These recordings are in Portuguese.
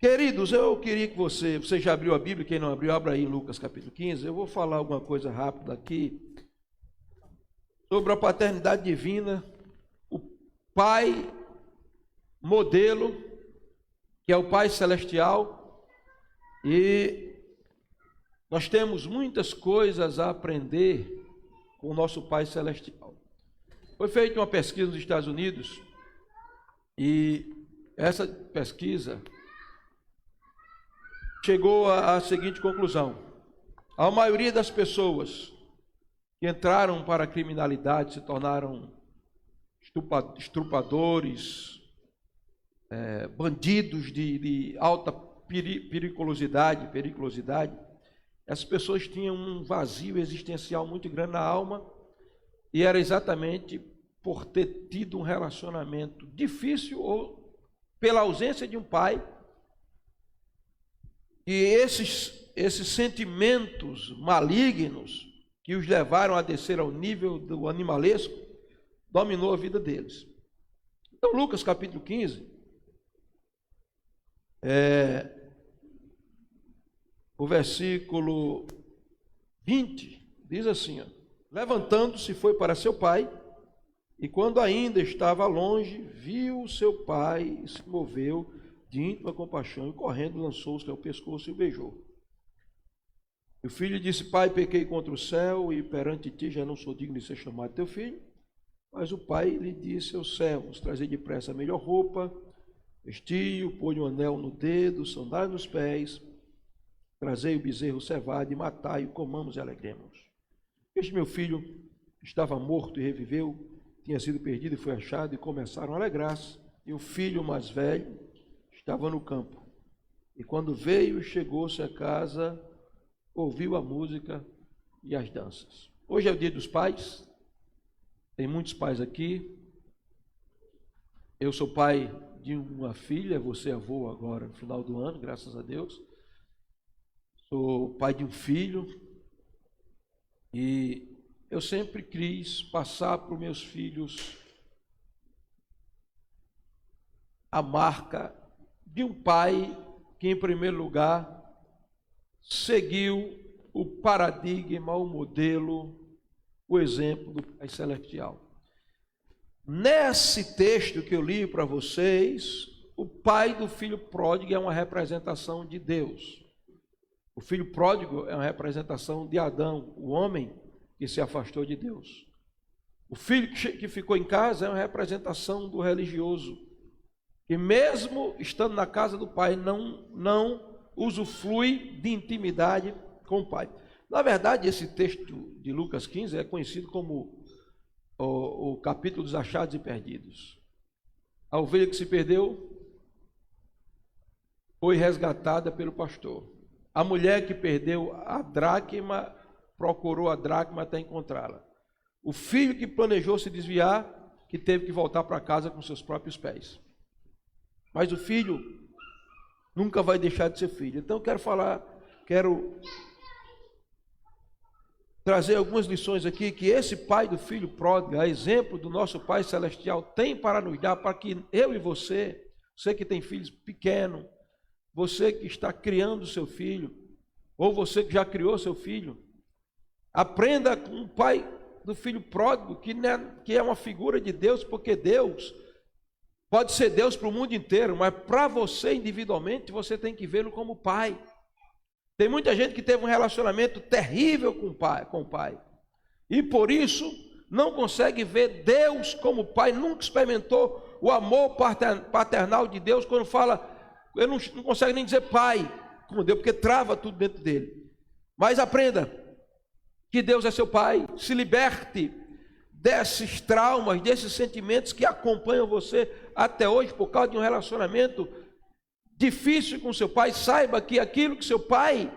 Queridos, eu queria que você já abriu a Bíblia, quem não abriu, abra aí em Lucas capítulo 15. Eu vou falar alguma coisa rápida aqui sobre a paternidade divina, o Pai modelo, que é o Pai celestial, e nós temos muitas coisas a aprender com o nosso Pai celestial. Foi feita uma pesquisa nos Estados Unidos, e essa pesquisa chegou à seguinte conclusão: a maioria das pessoas que entraram para a criminalidade se tornaram estrupadores, bandidos de alta periculosidade. Essas pessoas tinham um vazio existencial muito grande na alma, e era exatamente por ter tido um relacionamento difícil ou pela ausência de um pai. E esses sentimentos malignos que os levaram a descer ao nível do animalesco dominou a vida deles. Então, Lucas capítulo 15, o versículo 20, diz assim: levantando-se foi para seu pai, e quando ainda estava longe, viu seu pai e se moveu de íntima compaixão, e correndo lançou-se ao pescoço e o beijou. E o filho disse: pai, pequei contra o céu e perante ti já não sou digno de ser chamado teu filho. Mas o pai lhe disse aos servos: trazei depressa a melhor roupa, vestiu, pôs um anel no dedo, sandálias nos pés, trazei o bezerro cevado e matai-o, comamos e alegremos. Este meu filho estava morto e reviveu, tinha sido perdido e foi achado, e começaram a alegrar-se. E o filho mais velho estava no campo, e quando veio, chegou-se a casa, ouviu a música e as danças. Hoje é o dia dos pais, tem muitos pais aqui. Eu sou pai de uma filha, você avô agora no final do ano, graças a Deus. Sou pai de um filho, e eu sempre quis passar para os meus filhos a marca de um pai que, em primeiro lugar, seguiu o paradigma, o modelo, o exemplo do Pai Celestial. Nesse texto que eu li para vocês, o pai do filho pródigo é uma representação de Deus. O filho pródigo é uma representação de Adão, o homem que se afastou de Deus. O filho que ficou em casa é uma representação do religioso, que mesmo estando na casa do pai, não usufrui de intimidade com o pai. Na verdade, esse texto de Lucas 15 é conhecido como o capítulo dos achados e perdidos. A ovelha que se perdeu foi resgatada pelo pastor. A mulher que perdeu a dracma procurou a dracma até encontrá-la. O filho que planejou se desviar, que teve que voltar para casa com seus próprios pés. Mas o filho nunca vai deixar de ser filho. Então quero trazer algumas lições aqui que esse pai do filho pródigo, a exemplo do nosso Pai Celestial, tem para nos dar, para que eu e você que tem filhos pequenos, você que está criando seu filho, ou você que já criou seu filho, aprenda com o pai do filho pródigo, que é uma figura de Deus, porque Deus pode ser Deus para o mundo inteiro, mas para você individualmente, você tem que vê-lo como pai. Tem muita gente que teve um relacionamento terrível com o pai, e por isso não consegue ver Deus como pai, nunca experimentou o amor paternal de Deus. Quando fala, ele não consegue nem dizer pai como Deus, porque trava tudo dentro dele. Mas aprenda que Deus é seu pai, se liberte desses traumas, desses sentimentos que acompanham você até hoje por causa de um relacionamento difícil com seu pai. Saiba que aquilo que seu pai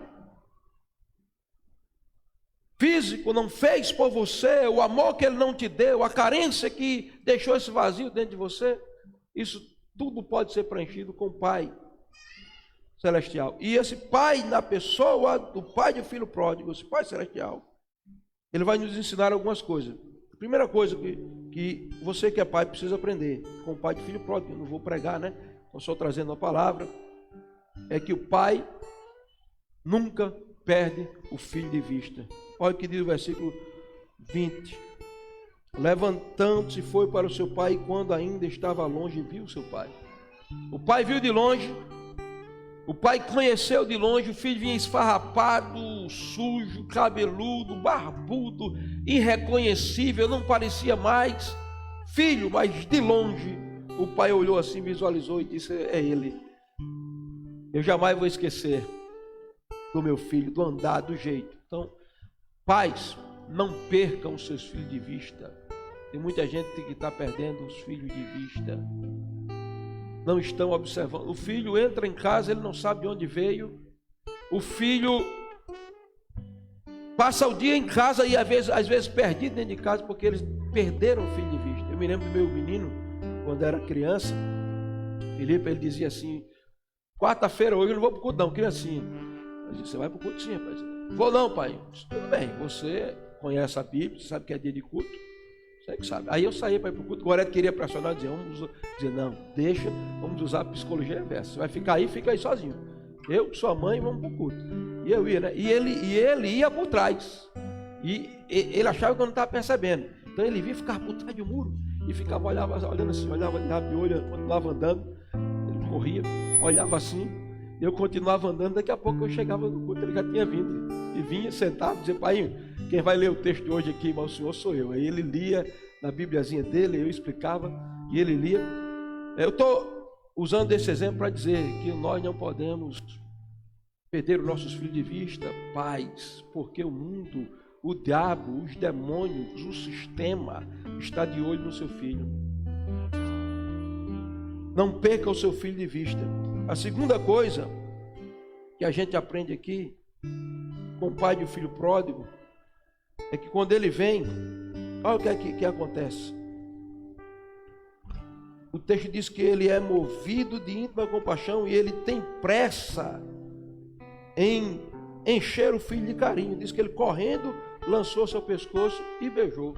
físico não fez por você, o amor que ele não te deu, a carência que deixou esse vazio dentro de você, isso tudo pode ser preenchido com o Pai Celestial. E esse Pai, na pessoa do Pai do Filho Pródigo, esse Pai Celestial, ele vai nos ensinar algumas coisas. A primeira coisa que você que é pai precisa aprender com o Pai do Filho Pródigo, eu não vou pregar, né? Estou só trazendo uma palavra. é que o pai nunca perde o filho de vista. Olha o que diz o versículo 20. Levantando-se foi para o seu pai, e quando ainda estava longe, viu seu pai. O pai viu de longe, o pai conheceu de longe, o filho vinha esfarrapado, sujo, cabeludo, barbudo, irreconhecível, não parecia mais filho, mas de longe o pai olhou assim, visualizou e disse: é ele. Eu jamais vou esquecer do meu filho, do andar, do jeito. Então, pais, não percam os seus filhos de vista. Tem muita gente que está perdendo os filhos de vista. Não estão observando. O filho entra em casa, ele não sabe de onde veio. O filho passa o dia em casa e às vezes perdido dentro de casa, porque eles perderam o filho de vista. Eu me lembro do meu menino, quando era criança, Felipe, ele dizia assim: quarta-feira hoje eu não vou para o culto não, criancinha. Eu disse: você vai para o culto sim, rapaz. Vou não, pai. Disse: tudo bem, você conhece a Bíblia, você sabe que é dia de culto, você que sabe. Aí eu saí para ir para o culto, o Gorete queria pressionar, dizer: não, deixa, vamos usar a psicologia inversa. Você vai ficar aí, fica aí sozinho. Eu, sua mãe, vamos para o culto. E eu ia, né? E ele ia por trás. E ele achava que eu não estava percebendo. Então ele vinha ficar por trás de um muro e ficava olhando assim, olhava de olho, continuava andando. Ele corria, olhava assim, eu continuava andando. Daqui a pouco eu chegava no culto, ele já tinha vindo. E vinha, sentava, dizia: pai, quem vai ler o texto de hoje aqui, mas o senhor sou eu. Aí ele lia na Bibliazinha dele, eu explicava e ele lia. Eu estou usando esse exemplo para dizer que nós não podemos perder os nossos filhos de vista, pais, porque o mundo, o diabo, os demônios, o sistema está de olho no seu filho. Não perca o seu filho de vista. A segunda coisa que a gente aprende aqui com o pai do filho pródigo é que quando ele vem, olha o que acontece. O texto diz que ele é movido de íntima compaixão e ele tem pressa em encher o filho de carinho. Diz que ele, correndo, lançou seu pescoço e beijou.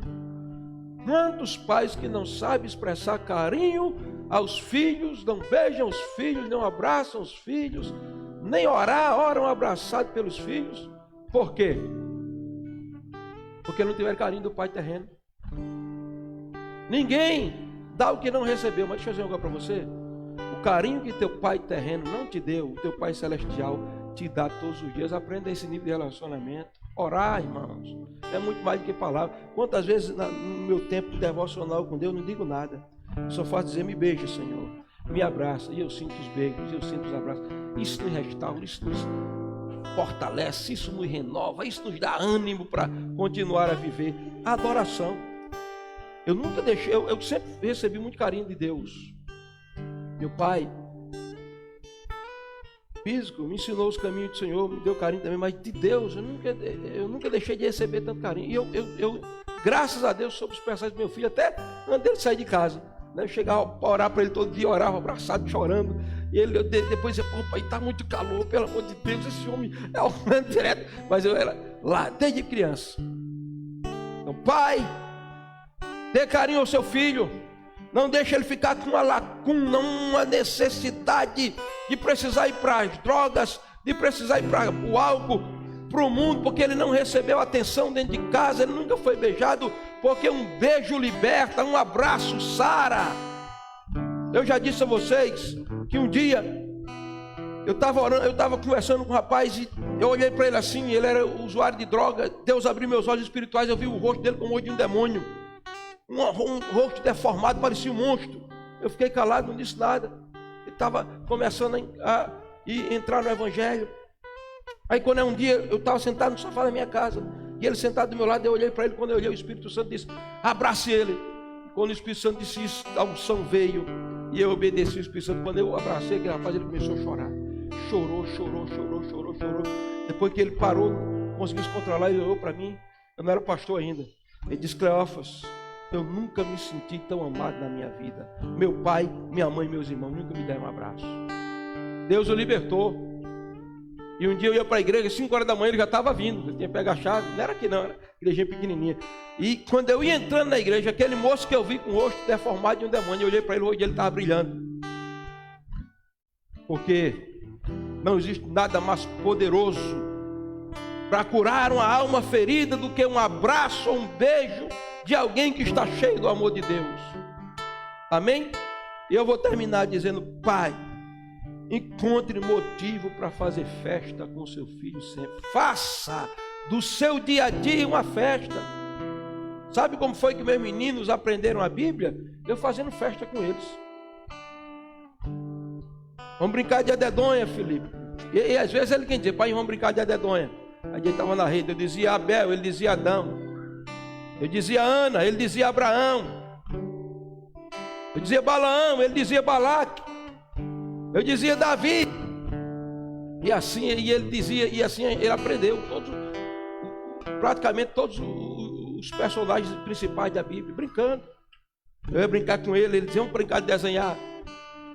Quantos pais que não sabem expressar carinho aos filhos, não beijam os filhos, não abraçam os filhos, nem oram abraçados pelos filhos. Por quê? Porque não tiveram carinho do pai terreno. Ninguém dá o que não recebeu. Mas deixa eu dizer uma coisa para você: o carinho que teu pai terreno não te deu, o teu pai celestial te dá todos os dias. Aprenda esse nível de relacionamento. Orar, irmãos, é muito mais do que palavra. Quantas vezes no meu tempo devocional com Deus eu não digo nada, eu só faço dizer: me beija, Senhor, me abraça, e eu sinto os beijos, eu sinto os abraços. Isso nos restaura, isso nos fortalece, isso nos renova, isso nos dá ânimo para continuar a viver. A adoração. Eu nunca deixei, eu sempre recebi muito carinho de Deus. Meu pai físico me ensinou os caminhos do Senhor, me deu carinho também, mas de Deus eu nunca deixei de receber tanto carinho. E eu graças a Deus, soube expressar do meu filho até antes dele sair de casa, né? Eu chegava para orar para ele todo dia, orava abraçado, chorando. E ele depois dizia: pô, pai, está muito calor, pelo amor de Deus, esse homem é orando direto. Mas eu era lá desde criança. Então, pai, dê carinho ao seu filho. Não deixe ele ficar com uma lacuna, uma necessidade de precisar ir para as drogas, de precisar ir para o álcool, para o mundo, porque ele não recebeu atenção dentro de casa, ele nunca foi beijado, porque um beijo liberta, um abraço sara. Eu já disse a vocês que um dia eu estava orando, eu estava conversando com um rapaz e eu olhei para ele assim, ele era usuário de droga. Deus abriu meus olhos espirituais, eu vi o rosto dele como o olho de um demônio. Um rosto deformado, parecia um monstro. Eu fiquei calado, não disse nada. Ele estava começando a entrar no evangelho. Aí quando um dia eu estava sentado no sofá da minha casa, e ele sentado do meu lado, eu olhei para ele. Quando eu olhei, o Espírito Santo disse: abrace ele. E quando o Espírito Santo disse isso, a unção veio, e eu obedeci o Espírito Santo. Quando eu abracei aquele rapaz, ele começou a chorar. Chorou. Depois que ele parou, conseguiu se controlar, ele olhou para mim. Eu não era pastor ainda. Ele disse: Cleófas, eu nunca me senti tão amado na minha vida. Meu pai, minha mãe e meus irmãos nunca me deram um abraço. Deus o libertou. E um dia eu ia para a igreja, 5 horas da manhã ele já estava vindo. Eu tinha pego a chave, não era aqui não, era igrejinha pequenininha. E quando eu ia entrando na igreja, aquele moço que eu vi com o rosto deformado de um demônio, eu olhei para ele, o olho dele estava brilhando. Porque Não existe nada mais poderoso para curar uma alma ferida do que um abraço ou um beijo de alguém que está cheio do amor de Deus. Amém? E eu vou terminar dizendo: pai, encontre motivo para fazer festa com seu filho sempre. Faça do seu dia a dia uma festa. Sabe como foi que meus meninos aprenderam a Bíblia? Eu fazendo festa com eles. Vamos brincar de dedonha, Felipe. E às vezes ele quem dizia: pai, vamos brincar de dedonha. A gente estava na rede, eu dizia Abel, ele dizia Adão. Eu dizia Ana, ele dizia Abraão. Eu dizia Balaão, ele dizia Balaque. Eu dizia Davi. E assim ele dizia, e assim ele aprendeu praticamente todos os personagens principais da Bíblia, brincando. Eu ia brincar com ele dizia: vamos brincar de desenhar.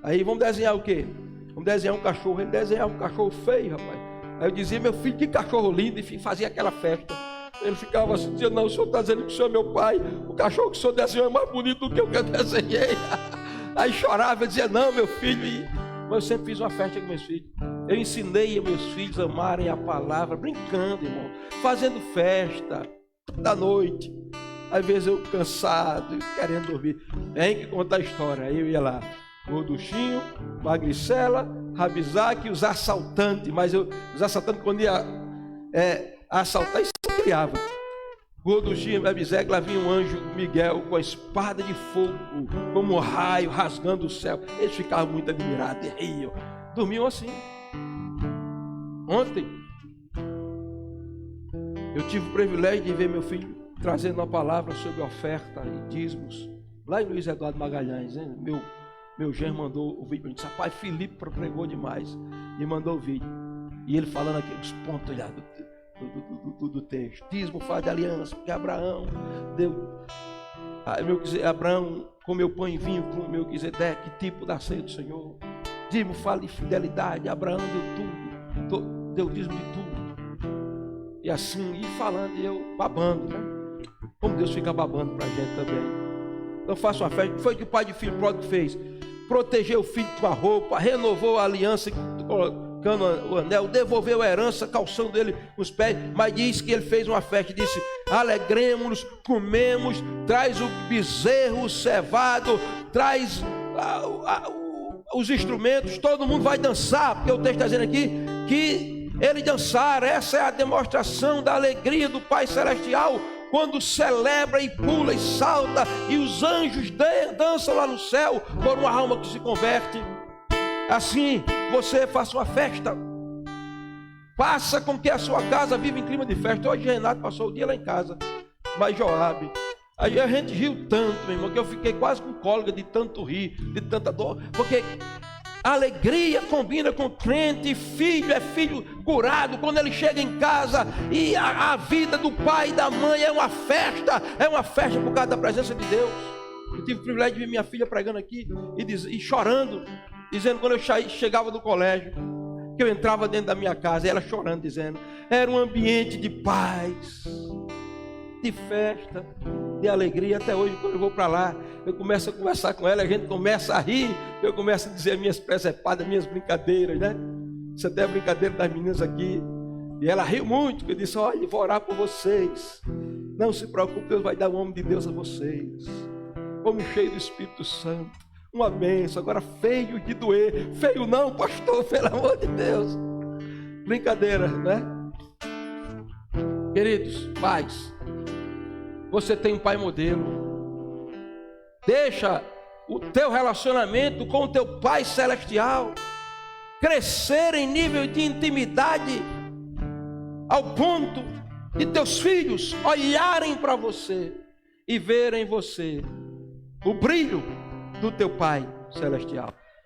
Aí vamos desenhar o quê? Vamos desenhar um cachorro. Ele desenhava um cachorro feio, rapaz. Aí eu dizia: meu filho, que cachorro lindo. E fazia aquela festa. Ele ficava assim, dizia: não, o senhor está dizendo que o senhor é meu pai. O cachorro que o senhor desenhou é mais bonito do que o que eu desenhei. Aí chorava, eu dizia: não, meu filho. Mas eu sempre fiz uma festa com meus filhos. Eu ensinei a meus filhos a amarem a palavra, brincando, irmão, fazendo festa da noite. Às vezes eu cansado, querendo dormir. Tem que contar a história. Aí eu ia lá, Gorduchinho, Magricela, Rabizaque e os assaltantes. Mas os assaltantes, quando ia assaltar, isso se criava. Gorduchinho, Magricela, lá vinha um anjo Miguel com a espada de fogo, como um raio, rasgando o céu. Eles ficavam muito admirados e riam. Dormiam assim. Ontem eu tive o privilégio de ver meu filho trazendo uma palavra sobre oferta e dízimos lá em Luiz Eduardo Magalhães, hein? Meu genro mandou o vídeo, disse: pai, Felipe pregou demais, e mandou o vídeo, e ele falando aqueles pontos lá do texto. Dízimo faz de aliança, porque Abraão deu, Abraão comeu pão e vinho com Melquisedeque, tipo da ceia do Senhor. Dízimo fala de fidelidade, Abraão deu tudo, deu dízimo de tudo. E assim, e falando, e eu babando, né? Como Deus fica babando pra gente também. Então faça uma festa. Foi o que o pai de filho pródigo fez: protegeu o filho com a roupa, renovou a aliança colocando o anel, devolveu a herança, calçando ele os pés. Mas diz que ele fez uma festa e disse: alegremos-nos, comemos, traz o bezerro cevado, traz os instrumentos, todo mundo vai dançar, porque o texto está dizendo aqui que ele dançar. Essa é a demonstração da alegria do Pai Celestial, quando celebra e pula e salta, e os anjos dançam lá no céu por uma alma que se converte. Assim, você faça uma festa, faça com que a sua casa viva em clima de festa. Hoje Renato passou o dia lá em casa, mas Joabe, aí a gente riu tanto, meu irmão, que eu fiquei quase com cólica de tanto rir, de tanta dor, porque a alegria combina com crente. Filho é filho curado quando ele chega em casa, e a vida do pai e da mãe é uma festa por causa da presença de Deus. Eu tive o privilégio de ver minha filha pregando aqui e chorando, dizendo, quando eu chegava do colégio, que eu entrava dentro da minha casa, e ela chorando, dizendo: era um ambiente de paz, de festa, de alegria. Até hoje, quando eu vou para lá, eu começo a conversar com ela, a gente começa a rir, eu começo a dizer minhas presepadas, minhas brincadeiras, né? Isso até é brincadeira das meninas aqui. E ela riu muito, eu disse: olha, vou orar por vocês, não se preocupe, Deus vai dar um homem de Deus a vocês, homem cheio do Espírito Santo, uma bênção. Agora, feio de doer, feio não, pastor, pelo amor de Deus, brincadeira, né? Queridos pais, você tem um pai modelo. Deixa o teu relacionamento com o teu Pai Celestial crescer em nível de intimidade, ao ponto de teus filhos olharem para você e verem em você o brilho do teu Pai Celestial.